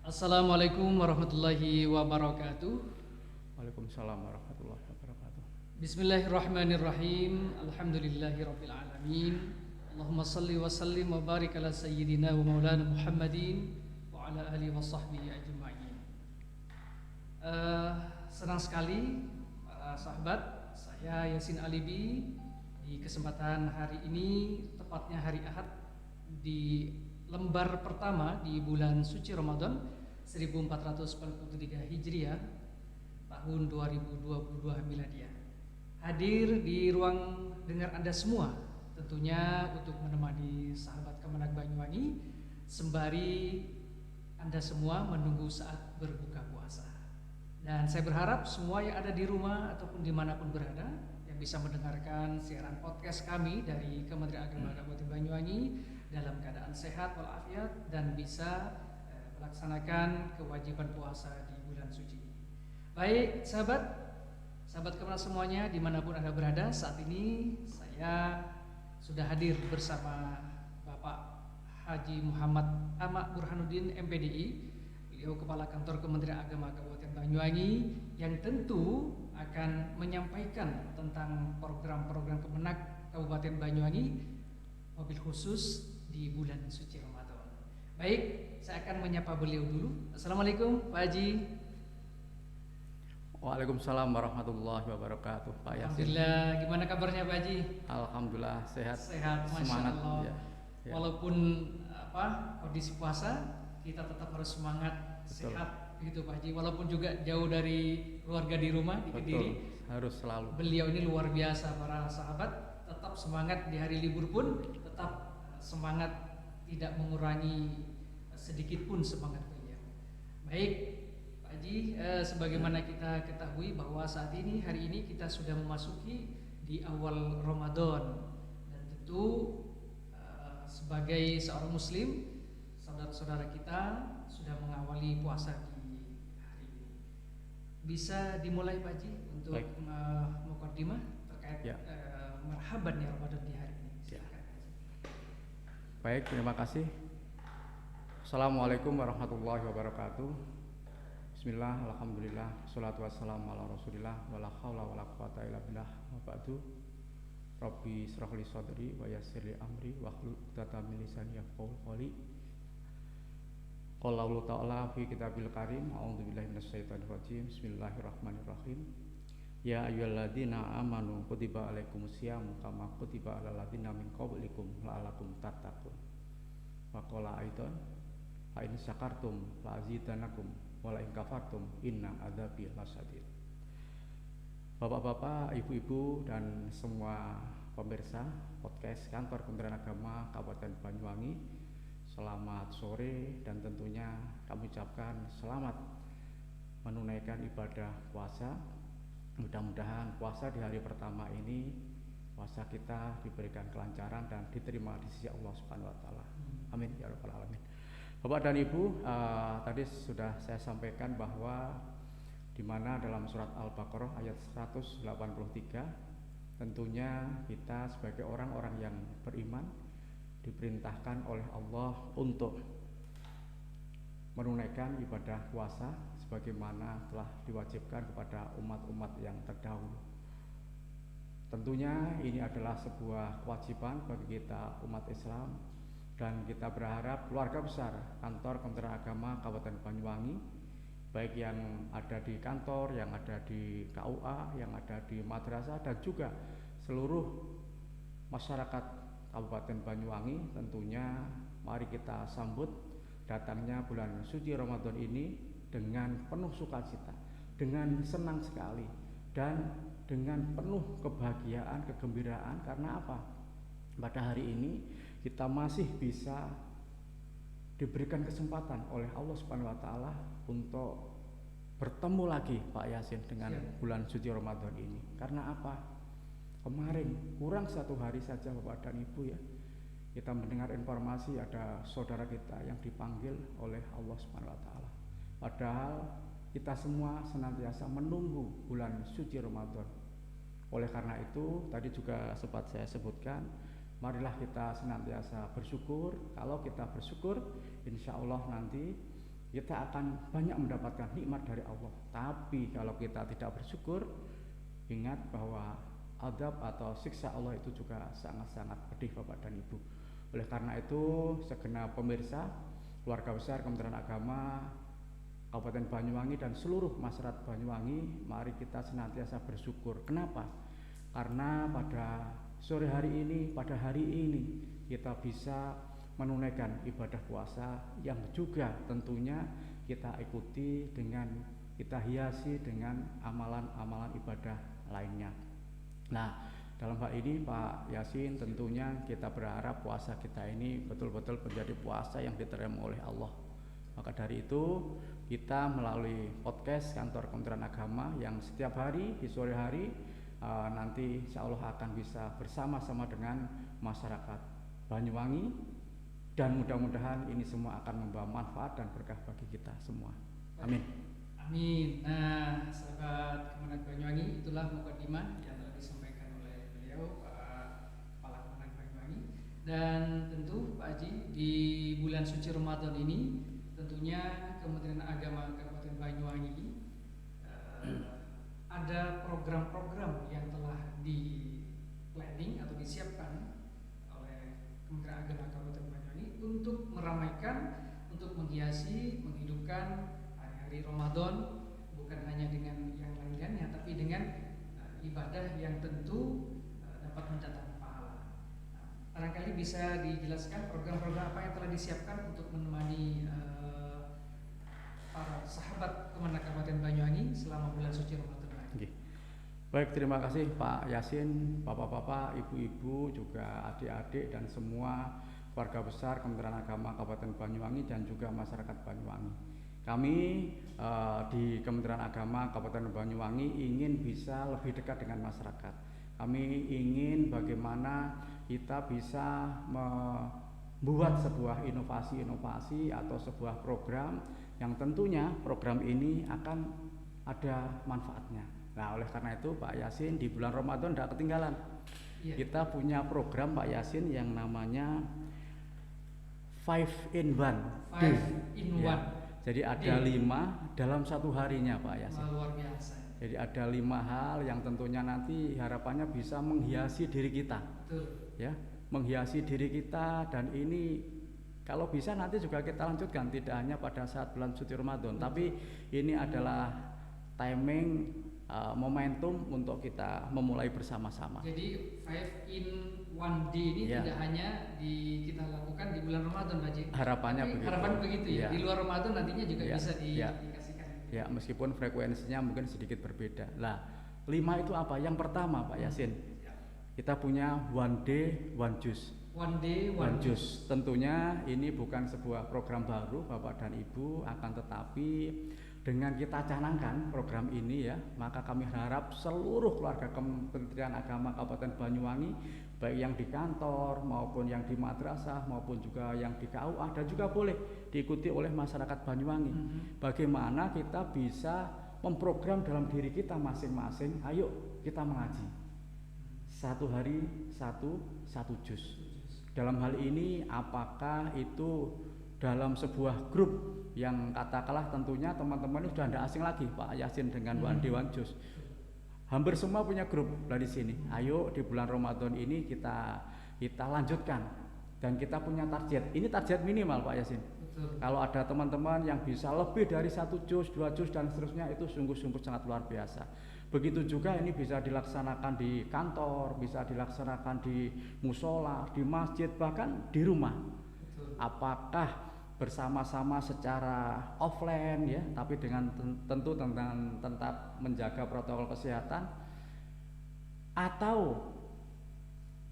Assalamualaikum warahmatullahi wabarakatuh. Waalaikumsalam warahmatullahi wabarakatuh. Bismillahirrahmanirrahim. Alhamdulillahirabbil alamin. Allahumma salli wa sallim wa barik ala sayyidina wa maulana Muhammadin wa ala alihi wa sahbihi ajma'in. Senang sekali para sahabat, saya Yasin Alibi di kesempatan hari ini, tepatnya hari Ahad di lembar pertama di bulan suci Ramadan 1443 Hijriah tahun 2022 Miladiah. Hadir di ruang dengar Anda semua, tentunya untuk menemani sahabat Kemenak Banyuwangi sembari Anda semua menunggu saat berbuka puasa. Dan saya berharap semua yang ada di rumah ataupun dimanapun berada yang bisa mendengarkan siaran podcast kami dari Kementerian Agama Kabupaten Banyuwangi dalam keadaan sehat walafiat dan bisa melaksanakan kewajiban puasa di bulan suci ini. Baik sahabat Kemenak semuanya dimanapun Anda berada, saat ini saya sudah hadir bersama Bapak Haji Muhammad Amak Burhanuddin MPDI, beliau Kepala Kantor Kementerian Agama Kabupaten Banyuwangi, yang tentu akan menyampaikan tentang program-program Kemenak Kabupaten Banyuwangi mobil khusus di bulan suci Ramadan. Baik, saya akan menyapa beliau dulu. Assalamualaikum Pak Haji. Waalaikumsalam warahmatullahi wabarakatuh, Pak Yasin. Alhamdulillah, gimana kabarnya Pak Haji? Alhamdulillah sehat. Sehat, Masya Semangat, Allah. ya. Walaupun kondisi puasa, kita tetap harus semangat, Betul. sehat begitu Pak Haji. Walaupun juga jauh dari keluarga di rumah di Kediri. Harus selalu. Beliau ini luar biasa, para sahabat, tetap semangat di hari libur pun tetap semangat, tidak mengurangi sedikit pun semangat beliau. Baik Pak Haji, sebagaimana kita ketahui bahwa saat ini, hari ini kita sudah memasuki di awal Ramadan, dan tentu sebagai seorang muslim, saudara-saudara kita sudah mengawali puasa di hari ini. Bisa dimulai Pak Haji untuk muqaddimah terkait marhaban ya Ramadan di hari ini. Silakan. Baik, terima kasih. Assalamualaikum warahmatullahi wabarakatuh. Bismillah, alhamdulillah, salatu wassalamu ala rasulillah, wala hawla wala quwata illa billah, wa ba'du. Rabbi israh li sadri wa yassir li amri wahlul 'uqdatam min lisani yafqahu qawli. Qala Allah Ta'ala fi kitabil karim, a'udzubillahi minasyaitonir rajim. Bismillahirrahmanirrahim. Ya ayyuhalladzina amanu kutiba alaikumusyamu kama kutiba alal ladzina min qablikum la'allakum tattaqun. Wa qala aidan fa in syakartum la azidanakum wa la in kafartum inna adzabi lasyadid. Bapak-bapak, ibu-ibu dan semua pemirsa podcast Kantor Kementerian Agama Kabupaten Banyuwangi, selamat sore, dan tentunya kami ucapkan selamat menunaikan ibadah puasa. Mudah-mudahan puasa di hari pertama ini, puasa kita diberikan kelancaran dan diterima di sisi Allah Subhanahu wa taala. Amin ya rabbal alamin. Bapak dan Ibu, tadi sudah saya sampaikan bahwa di mana dalam surat Al-Baqarah ayat 183, tentunya kita sebagai orang-orang yang beriman diperintahkan oleh Allah untuk menunaikan ibadah puasa sebagaimana telah diwajibkan kepada umat-umat yang terdahulu. Tentunya ini adalah sebuah kewajiban bagi kita umat Islam, dan kita berharap keluarga besar Kantor Kementerian Agama Kabupaten Banyuwangi, baik yang ada di kantor, yang ada di KUA, yang ada di madrasah, dan juga seluruh masyarakat Kabupaten Banyuwangi, tentunya mari kita sambut datangnya bulan suci Ramadan ini dengan penuh sukacita, dengan senang sekali, dan dengan penuh kebahagiaan, kegembiraan. Karena apa? Pada hari ini kita masih bisa diberikan kesempatan oleh Allah Subhanahu wa taala untuk bertemu lagi Pak Yasin dengan bulan suci Ramadan ini. Karena apa? Kemarin kurang satu hari saja Bapak dan Ibu ya, kita mendengar informasi ada saudara kita yang dipanggil oleh Allah Subhanahu wa taala. Padahal kita semua senantiasa menunggu bulan suci Ramadan. Oleh karena itu, tadi juga sempat saya sebutkan, marilah kita senantiasa bersyukur. Kalau kita bersyukur, insya Allah nanti kita akan banyak mendapatkan nikmat dari Allah. Tapi kalau kita tidak bersyukur, ingat bahwa azab atau siksa Allah itu juga sangat-sangat pedih Bapak dan Ibu. Oleh karena itu, segenap pemirsa, keluarga besar Kementerian Agama Kabupaten Banyuwangi dan seluruh masyarakat Banyuwangi, mari kita senantiasa bersyukur. Kenapa? Karena pada sore hari ini, pada hari ini kita bisa menunaikan ibadah puasa yang juga tentunya kita ikuti dengan, kita hiasi dengan amalan-amalan ibadah lainnya. Nah, dalam hal ini Pak Yasin, tentunya kita berharap puasa kita ini betul-betul menjadi puasa yang diterima oleh Allah. Maka dari itu kita melalui podcast kantor Kementerian Agama yang setiap hari di sore hari nanti insya Allah akan bisa bersama-sama dengan masyarakat Banyuwangi, dan mudah-mudahan ini semua akan membawa manfaat dan berkah bagi kita semua. Amin. Amin. Nah, sahabat Kemenag Banyuwangi, itulah mukadimah yang telah disampaikan oleh beliau, Pak Kepala Kemenag Banyuwangi. Dan tentu Pak Haji, di bulan suci Ramadan ini tentunya Kementerian Agama Kabupaten Banyuwangi ada program-program yang telah di planning atau disiapkan oleh Kementerian Agama Kabupaten Banyuwangi untuk meramaikan, untuk menghiasi, menghidupkan hari Ramadan, bukan hanya dengan yang lain-lainnya, tapi dengan ibadah yang tentu dapat mendatangkan pahala. Barangkali bisa dijelaskan program-program apa yang telah disiapkan untuk menemani para sahabat Kemenag Kabupaten Banyuwangi selama bulan suci Ramadan. Baik, terima kasih Pak Yasin, bapak-bapak, ibu-ibu, juga adik-adik dan semua keluarga besar Kementerian Agama Kabupaten Banyuwangi dan juga masyarakat Banyuwangi. Kami di Kementerian Agama Kabupaten Banyuwangi ingin bisa lebih dekat dengan masyarakat. Kami ingin bagaimana kita bisa membuat sebuah inovasi-inovasi atau sebuah program yang tentunya program ini akan ada manfaatnya. Nah, oleh karena itu Pak Yasin, di bulan Ramadan tidak ketinggalan. Kita punya program Pak Yasin yang namanya 5 in 1 5 in 1. Ya. Jadi ada 5 dalam satu harinya Pak Yasin. Luar biasa. Jadi ada 5 hal yang tentunya nanti harapannya bisa menghiasi diri kita. Betul. Ya, menghiasi diri kita, dan ini kalau bisa nanti juga kita lanjutkan, tidak hanya pada saat bulan suci Ramadan, tapi ini adalah timing momentum untuk kita memulai bersama-sama. Jadi 5 in 1 day ini tidak hanya kita lakukan di bulan Ramadan, Pak Haji. Harapannya begitu. Harapan begitu ya. Di luar Ramadan nantinya juga bisa diaplikasikan. Ya, meskipun frekuensinya mungkin sedikit berbeda. Nah, 5 itu apa? Yang pertama Pak Yasin, kita punya 1 day 1 juice. 1 day 1 juice. Tentunya ini bukan sebuah program baru Bapak dan Ibu, akan tetapi dengan kita canangkan program ini ya, maka kami harap seluruh keluarga Kementerian Agama Kabupaten Banyuwangi, baik yang di kantor maupun yang di madrasah maupun juga yang di KUA, dan juga boleh diikuti oleh masyarakat Banyuwangi. Bagaimana kita bisa memprogram dalam diri kita masing-masing, ayo kita mengaji. 1 hari 1 juz. Dalam hal ini apakah itu dalam sebuah grup yang katakanlah tentunya teman-teman ini sudah tidak asing lagi Pak Yasin dengan 1 day 1 juice. Hampir semua punya grup lah di sini. Ayo di bulan Ramadan ini kita lanjutkan, dan kita punya target. Ini target minimal Pak Yasin. Betul. Kalau ada teman-teman yang bisa lebih dari 1 juz, 2 juz dan seterusnya, itu sungguh-sungguh sangat luar biasa. Begitu juga ini bisa dilaksanakan di kantor, bisa dilaksanakan di musola, di masjid, bahkan di rumah. Betul. Apakah bersama-sama secara offline ya, tapi dengan tentu tetap menjaga protokol kesehatan, atau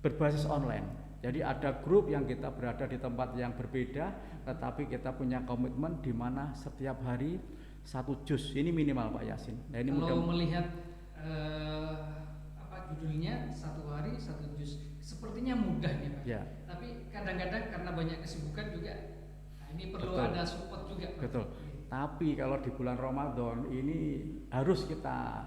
berbasis online. Jadi ada grup yang kita berada di tempat yang berbeda, tetapi kita punya komitmen di mana setiap hari 1 juz ini minimal Pak Yasin. Nah, ini kalau melihat judulnya 1 hari 1 juz, sepertinya mudah ya Pak. Ya. Tapi kadang-kadang karena banyak kesibukan juga, ini perlu ada support juga. Betul. Tapi kalau di bulan Ramadan ini harus kita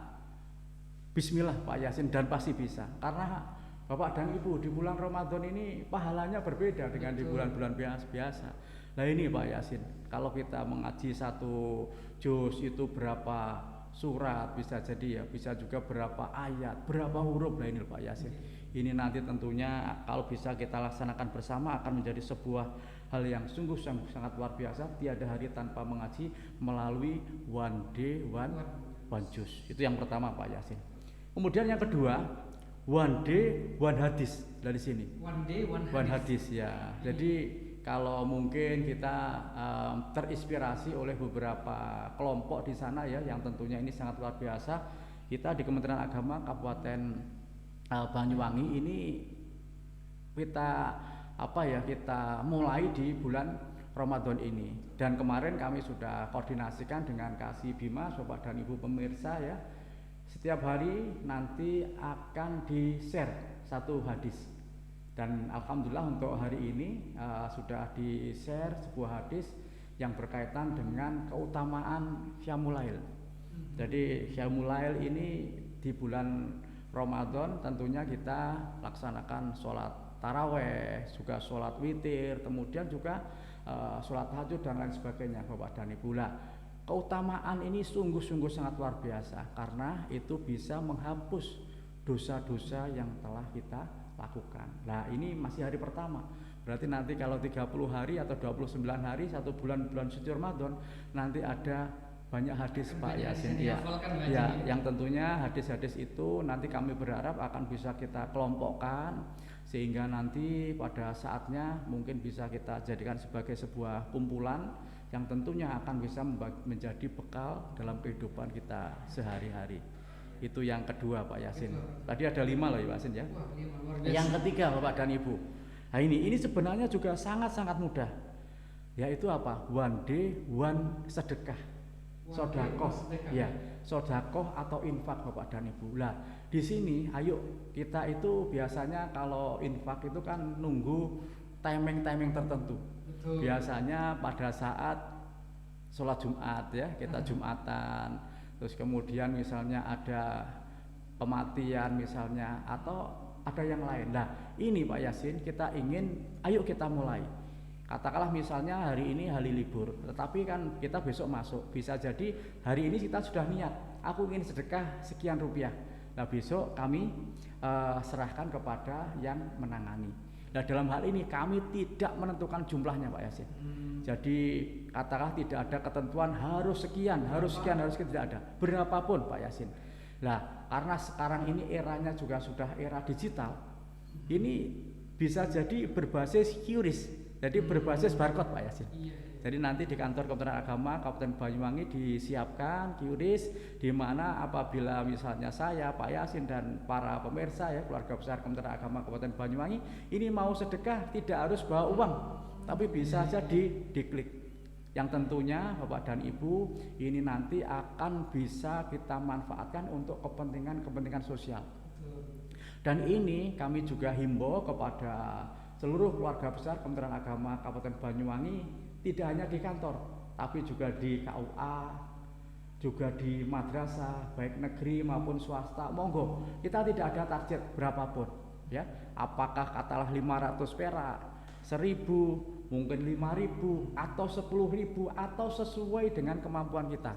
bismillah Pak Yasin, dan pasti bisa. Karena Bapak dan Ibu, di bulan Ramadan ini pahalanya berbeda dengan di bulan-bulan biasa. Nah ini Pak Yasin, kalau kita mengaji satu juz itu berapa surat bisa jadi ya, bisa juga berapa ayat, berapa huruf. Nah ini Pak Yasin. Ini nanti tentunya kalau bisa kita laksanakan bersama akan menjadi sebuah hal yang sungguh sangat luar biasa. Tiada hari tanpa mengaji melalui one day one juz. Itu yang pertama Pak Yasin. Kemudian yang kedua, one day one hadis dari sini. One day one hadis ya. Jadi kalau mungkin kita terinspirasi oleh beberapa kelompok di sana ya, yang tentunya ini sangat luar biasa. Kita di Kementerian Agama Kabupaten Banyuwangi ini kita mulai di bulan Ramadan ini, dan kemarin kami sudah koordinasikan dengan Kasih Bima, Bapak dan Ibu pemirsa ya. Setiap hari nanti akan di-share satu hadis, dan alhamdulillah untuk hari ini sudah di-share sebuah hadis yang berkaitan dengan keutamaan Qiyamul. Jadi Qiyamul ini di bulan Ramadan tentunya kita laksanakan sholat taraweh, juga sholat witir, kemudian juga sholat tahajud dan lain sebagainya Bapak dan Ibu. Keutamaan ini sungguh-sungguh sangat luar biasa karena itu bisa menghapus dosa-dosa yang telah kita lakukan. Nah ini masih hari pertama, berarti nanti kalau 30 hari atau 29 hari, 1 bulan suci Ramadan, nanti ada banyak hadis Pak Yasin ya, yang tentunya hadis-hadis itu nanti kami berharap akan bisa kita kelompokkan sehingga nanti pada saatnya mungkin bisa kita jadikan sebagai sebuah kumpulan yang tentunya akan bisa menjadi bekal dalam kehidupan kita sehari-hari. Itu yang kedua Pak Yasin. Tadi ada 5 loh Pak Yasin ya. Yang ketiga Bapak dan Ibu. Nah ini sebenarnya juga sangat-sangat mudah. Yaitu apa? One day one sedekah. Sodakoh, ya, sodakoh atau infak Bapak dan Ibu. Lah, di sini, ayo kita itu biasanya kalau infak itu kan nunggu timing tertentu. Betul. Biasanya pada saat sholat Jumat ya, kita Jumatan. Terus kemudian misalnya ada kematian misalnya atau ada yang lain. Nah, ini Pak Yasin kita ingin, ayo kita mulai. Katakanlah misalnya hari ini hari libur, tetapi kan kita besok masuk, bisa jadi hari ini kita sudah niat, aku ingin sedekah sekian rupiah. Nah besok kami serahkan kepada yang menangani. Nah dalam hal ini kami tidak menentukan jumlahnya Pak Yasin. Jadi katakanlah tidak ada ketentuan harus sekian, tidak ada, berapapun Pak Yasin. Nah karena sekarang ini eranya juga sudah era digital, ini bisa jadi berbasis QRIS. Jadi berbasis barcode Pak Yasin. Jadi nanti di kantor Kementerian Agama Kabupaten Banyuwangi disiapkan QRIS di mana apabila misalnya saya, Pak Yasin dan para pemirsa ya keluarga besar Kementerian Agama Kabupaten Banyuwangi ini mau sedekah tidak harus bawa uang, tapi bisa saja diklik. Yang tentunya Bapak dan Ibu ini nanti akan bisa kita manfaatkan untuk kepentingan sosial. Dan ini kami juga himbau kepada seluruh keluarga besar Kementerian Agama Kabupaten Banyuwangi, tidak hanya di kantor, tapi juga di KUA, juga di madrasah, baik negeri maupun swasta. Monggo, kita tidak ada target berapapun, ya. Apakah katalah 500 perak, 1000, mungkin 5000 atau 10.000 atau sesuai dengan kemampuan kita.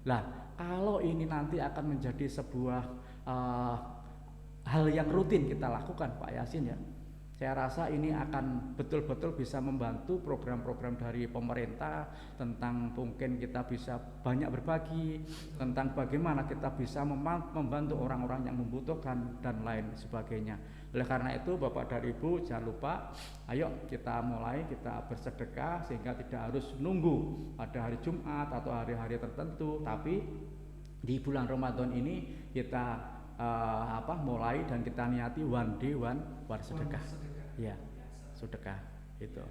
Nah, kalau ini nanti akan menjadi sebuah hal yang rutin kita lakukan, Pak Yasin ya. Saya rasa ini akan betul-betul bisa membantu program-program dari pemerintah tentang mungkin kita bisa banyak berbagi, tentang bagaimana kita bisa membantu orang-orang yang membutuhkan dan lain sebagainya. Oleh karena itu Bapak dan Ibu jangan lupa, ayo kita mulai, kita bersedekah sehingga tidak harus nunggu pada hari Jumat atau hari-hari tertentu, tapi di bulan Ramadan ini kita mulai dan kita niati one day one sedekah. Ya, sedekah itu.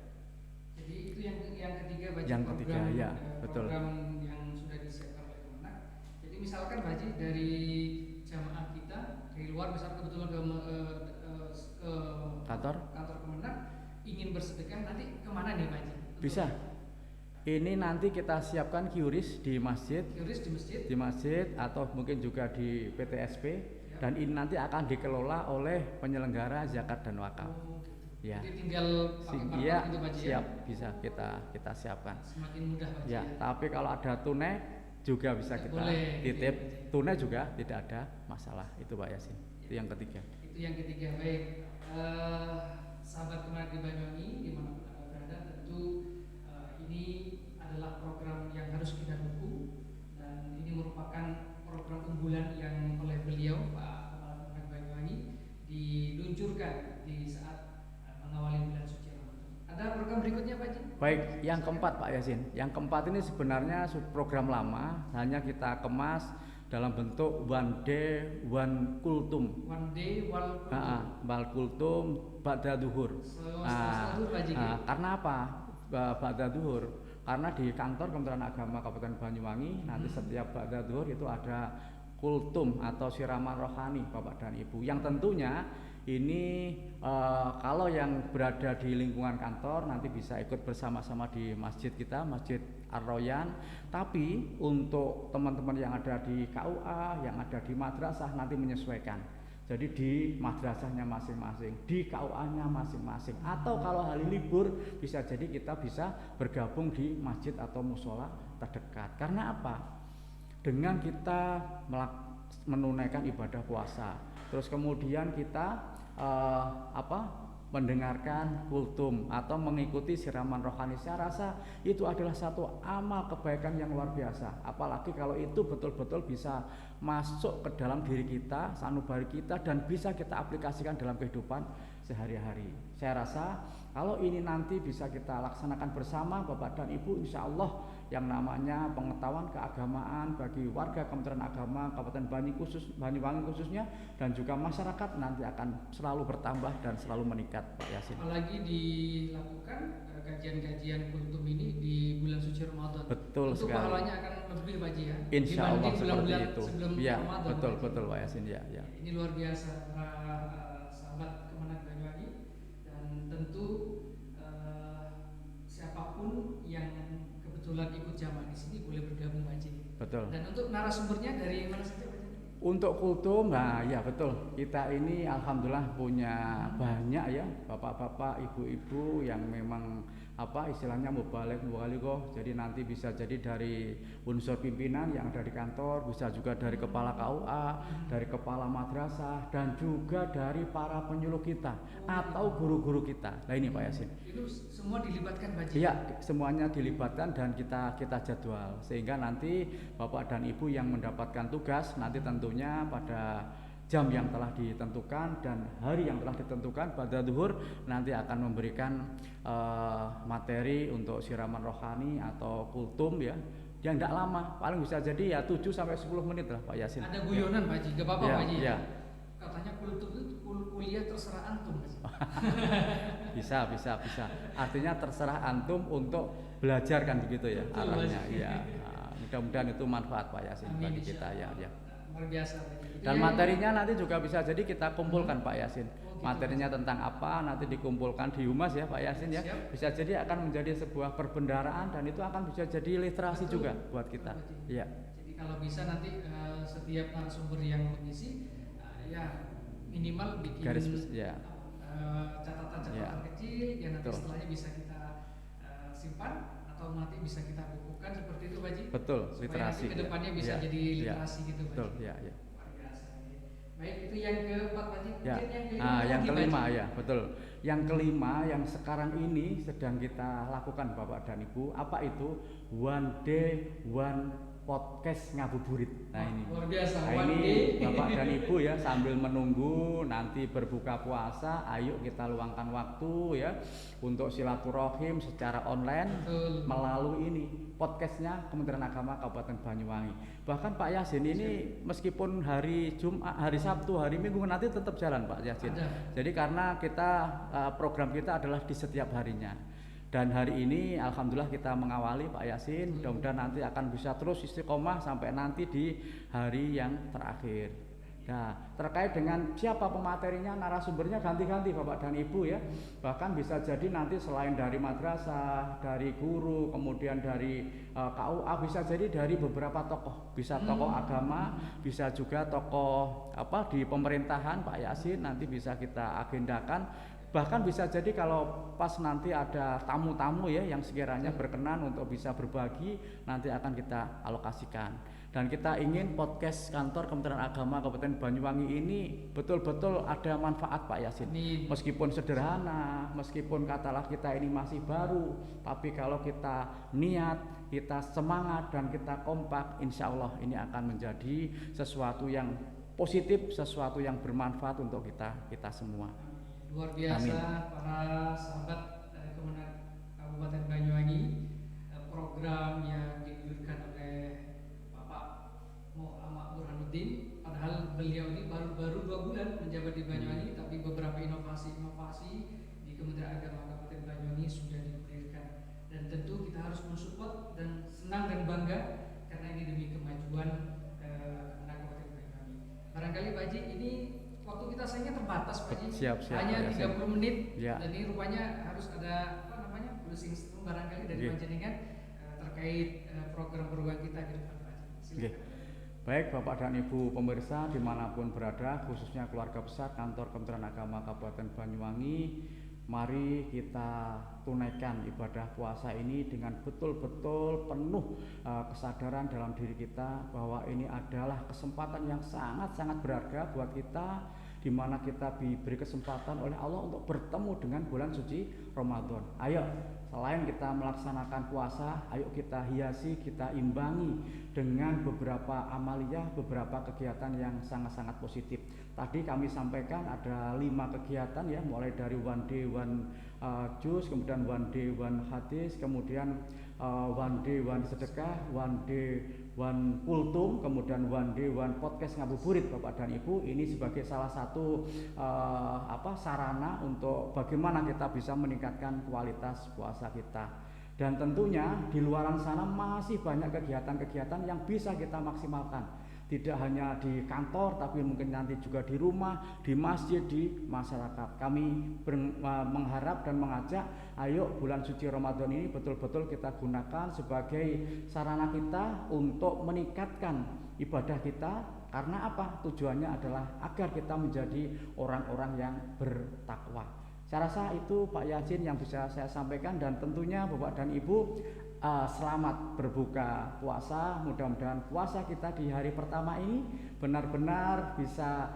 Jadi itu yang ketiga Baji, yang ketiga ya, betul. Program yang sudah disiapkan oleh Kemenak. Jadi misalkan Baji dari jamaah kita dari luar, misalkan kebetulan ke kantor Kemenak ingin bersedekah, nanti kemana nih Baji? Bisa. Ini nanti kita siapkan QRIS di masjid, atau mungkin juga di PTSP, dan ini nanti akan dikelola oleh penyelenggara zakat dan wakaf. Ya. Jadi tinggal pakai martabak Iya, itu Pak Haji, siap, ya? bisa kita siapkan. Semakin mudah Pak Haji, Ya, ya. tapi kalau ada tunai juga bisa kita Boleh, titip. gitu, Pak Haji. Tunai juga tidak ada masalah. Itu Pak Yasin. Itu yang ketiga. Itu yang ketiga. Baik, sahabat Kemenak di Banyuwangi dimanapun Anda berada, tentu ini adalah program yang harus kita dukung, dan ini merupakan program unggulan yang oleh beliau Pak Kepala Kemenak Banyuwangi diluncurkan di saat mengawali bulan suci Ramadan. Ada program berikutnya Pak Haji? Baik, yang keempat Pak Yasin. Yang keempat ini sebenarnya program lama, hanya kita kemas dalam bentuk one day one kultum. One day one kultum. Wal kultum ba'da duhur. Setelah duhur Pak Haji. Karena apa? Ba'da duhur. Karena di kantor Kementerian Agama Kabupaten Banyuwangi nanti setiap ba'da duhur itu ada kultum atau siraman rohani Bapak dan Ibu. Yang tentunya ini kalau yang berada di lingkungan kantor nanti bisa ikut bersama-sama di masjid kita, Masjid Ar-Royan. Tapi untuk teman-teman yang ada di KUA, yang ada di madrasah nanti menyesuaikan. Jadi di madrasahnya masing-masing, di KUA-nya masing-masing. Atau kalau hari libur bisa jadi kita bisa bergabung di masjid atau musola terdekat. Karena apa? Dengan kita menunaikan ibadah puasa, terus kemudian kita mendengarkan kultum atau mengikuti siraman rohani, saya rasa itu adalah satu amal kebaikan yang luar biasa. Apalagi kalau itu betul-betul bisa masuk ke dalam diri kita, sanubari kita, dan bisa kita aplikasikan dalam kehidupan sehari-hari. Saya rasa kalau ini nanti bisa kita laksanakan bersama Bapak dan Ibu, insya Allah yang namanya pengetahuan keagamaan bagi warga Kementerian Agama Kabupaten Banyuwangi khususnya, dan juga masyarakat nanti akan selalu bertambah dan selalu meningkat Pak Yasin. Apalagi dilakukan kajian-kajian kultum ini di bulan suci Ramadan. Betul tentu sekali. pahalanya akan lebih Pak Haji, ya. Insya Allah Dibanding seperti bulan-bulan itu. sebelum Ya, Ramadan. betul Pak Yasin, ya. Ini luar biasa para sahabat Kemenak Banyuwangi, dan tentu siapapun yang kebetulan ikut jamaah di sini boleh bergabung Pak Haji. Betul. Dan untuk narasumbernya dari mana saja Pak Haji? Untuk kultum, nah ya betul. Kita ini alhamdulillah punya banyak ya bapak-bapak, ibu-ibu yang memang istilahnya mubaligh. Jadi nanti bisa jadi dari unsur pimpinan yang ada di kantor, bisa juga dari kepala KUA, dari kepala madrasah, dan juga dari para penyuluh kita atau guru-guru kita. Nah ini Pak Yasin. Itu semua dilibatkan Pak Haji? Iya, semuanya dilibatkan dan kita jadwal sehingga nanti Bapak dan Ibu yang mendapatkan tugas nanti tentunya pada jam yang telah ditentukan dan hari yang telah ditentukan pada zuhur nanti akan memberikan materi untuk siraman rohani atau kultum ya, yang tidak lama, paling bisa jadi ya 7 sampai 10 menit lah Pak Yasin. Ada guyonan Pak Haji, gak apa-apa Ya, Pak Haji. ya. Katanya kultum itu kuliah terserah antum. Bisa. Artinya terserah antum untuk belajar kan begitu ya. Betul, arahnya. Mas. Ya. Mudah-mudahan itu manfaat Pak Yasin Amin, bagi kita ya. Luar biasa Pak Haji. Dan materinya nanti juga bisa jadi kita kumpulkan Pak Yasin. gitu, Materinya tentang apa nanti dikumpulkan di humas ya Pak Yasin ya. Siap. Bisa jadi akan menjadi sebuah perbendaharaan dan itu akan bisa jadi literasi Betul. juga buat kita. Betul, Pak Haji. Iya. Jadi kalau bisa nanti setiap narasumber yang mengisi ya minimal bikin ya. catatan-catatan Ya. kecil yang nanti Betul. setelahnya bisa kita simpan atau nanti bisa kita bukukan seperti itu Pak Haji. Betul, Supaya literasi. nanti kedepannya bisa Ya. jadi Ya. literasi gitu Pak Betul, Haji. ya. Luar biasa. Baik, itu yang keempat Pak Haji. Ya. Mungkin yang kelima. Nah, yang lagi, Pak kelima Haji. ya, betul. Yang kelima yang sekarang ini sedang kita lakukan Bapak dan Ibu, apa itu? One day one podcast ngabuburit. Nah ini. Luar biasa. Nah, One ini day. Bapak dan Ibu ya sambil menunggu nanti berbuka puasa, ayo kita luangkan waktu ya untuk silaturahim secara online. Betul. Melalui ini podcastnya Kementerian Agama Kabupaten Banyuwangi. Bahkan Pak Yasin ini meskipun hari Jumat, hari Sabtu, hari Minggu nanti tetap jalan Pak Yasin. Ada. Jadi karena kita program kita adalah di setiap harinya. Dan hari ini alhamdulillah kita mengawali Pak Yasin, mudah-mudahan nanti akan bisa terus istiqomah sampai nanti di hari yang terakhir. Nah, terkait dengan siapa pematerinya, narasumbernya ganti-ganti Bapak dan Ibu ya. Bahkan bisa jadi nanti selain dari madrasah, dari guru, kemudian dari KUA, bisa jadi dari beberapa tokoh. Bisa tokoh agama, bisa juga tokoh di pemerintahan Pak Yasin, nanti bisa kita agendakan Bahkan bisa jadi kalau pas nanti ada tamu-tamu ya yang sekiranya berkenan untuk bisa berbagi, nanti akan kita alokasikan. Dan kita ingin podcast kantor Kementerian Agama Kabupaten Banyuwangi ini betul-betul ada manfaat Pak Yasin. Meskipun sederhana, meskipun katalah kita ini masih baru, tapi kalau kita niat, kita semangat dan kita kompak, insya Allah ini akan menjadi sesuatu yang positif, sesuatu yang bermanfaat untuk kita semua. Luar biasa. Amin. Para sahabat Kemenag Kabupaten Banyuwangi, program yang digulirkan oleh Bapak Muhammad Burhanuddin, padahal beliau ini baru 2 bulan menjabat di Banyuwangi, tapi beberapa inovasi-inovasi di Kementerian Agama Kabupaten Banyuwangi sudah digulirkan, dan tentu kita harus mensupport dan senang dan bangga karena ini demi kemajuan Kemenag Kabupaten Banyuwangi. Barangkali Pak Haji, ini waktu kita sayangnya terbatas Pak Haji, hanya 30 menit ya. Dan ini rupanya harus ada closing statement barangkali dari panjenengan terkait program kita ke depan Pak Haji. Baik Bapak dan Ibu pemirsa dimanapun berada, khususnya keluarga besar kantor Kementerian Agama Kabupaten Banyuwangi, mari kita tunaikan ibadah puasa ini dengan betul-betul penuh kesadaran dalam diri kita bahwa ini adalah kesempatan yang sangat-sangat berharga buat kita, di mana kita diberi kesempatan oleh Allah untuk bertemu dengan bulan suci Ramadan. Ayo, selain kita melaksanakan puasa, ayo kita hiasi, kita imbangi dengan beberapa amaliyah, beberapa kegiatan yang sangat-sangat positif. Tadi kami sampaikan ada 5 kegiatan ya, mulai dari one day one juz, kemudian one day one hadis, kemudian one day one sedekah, one day one kultum, kemudian one day one podcast ngabuburit Bapak dan Ibu. Ini sebagai salah satu sarana untuk bagaimana kita bisa meningkatkan kualitas puasa kita. Dan tentunya di luaran sana masih banyak kegiatan-kegiatan yang bisa kita maksimalkan. Tidak hanya di kantor, tapi mungkin nanti juga di rumah, di masjid, di masyarakat. Kami mengharap dan mengajak, ayo bulan suci Ramadan ini betul-betul kita gunakan sebagai sarana kita untuk meningkatkan ibadah kita. Karena apa? Tujuannya adalah agar kita menjadi orang-orang yang bertakwa. Saya rasa itu Pak Yasin yang bisa saya sampaikan, dan tentunya Bapak dan Ibu selamat berbuka puasa. Mudah-mudahan puasa kita di hari pertama ini benar-benar bisa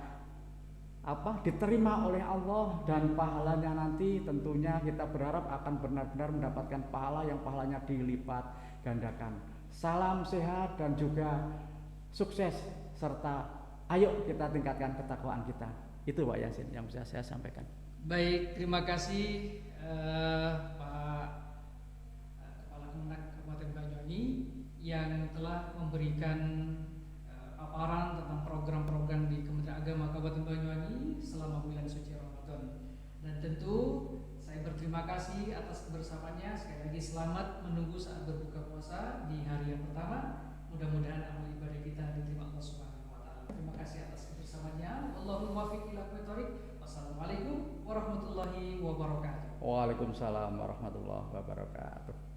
diterima oleh Allah, dan pahalanya nanti tentunya kita berharap akan benar-benar mendapatkan pahala yang pahalanya dilipat gandakan. Salam sehat dan juga sukses, serta ayo kita tingkatkan ketakwaan kita. Itu Pak Yasin yang bisa saya sampaikan. Baik, terima kasih Pak Kepala Kemenag Kabupaten Banyuwangi yang telah memberikan paparan tentang program-program di Kementerian Agama Kabupaten Banyuwangi selama bulan suci Ramadan. Dan tentu saya berterima kasih atas kebersamaannya. Sekali lagi selamat menunggu saat berbuka puasa di hari yang pertama. Mudah-mudahan amal ibadah kita diterima Allah Subhanahu wa taala. Terima kasih atas kebersamaannya. Allahumma waffiq ila aqwamit thoriq. Wassalamualaikum warahmatullahi wabarakatuh. Waalaikumsalam warahmatullahi wabarakatuh.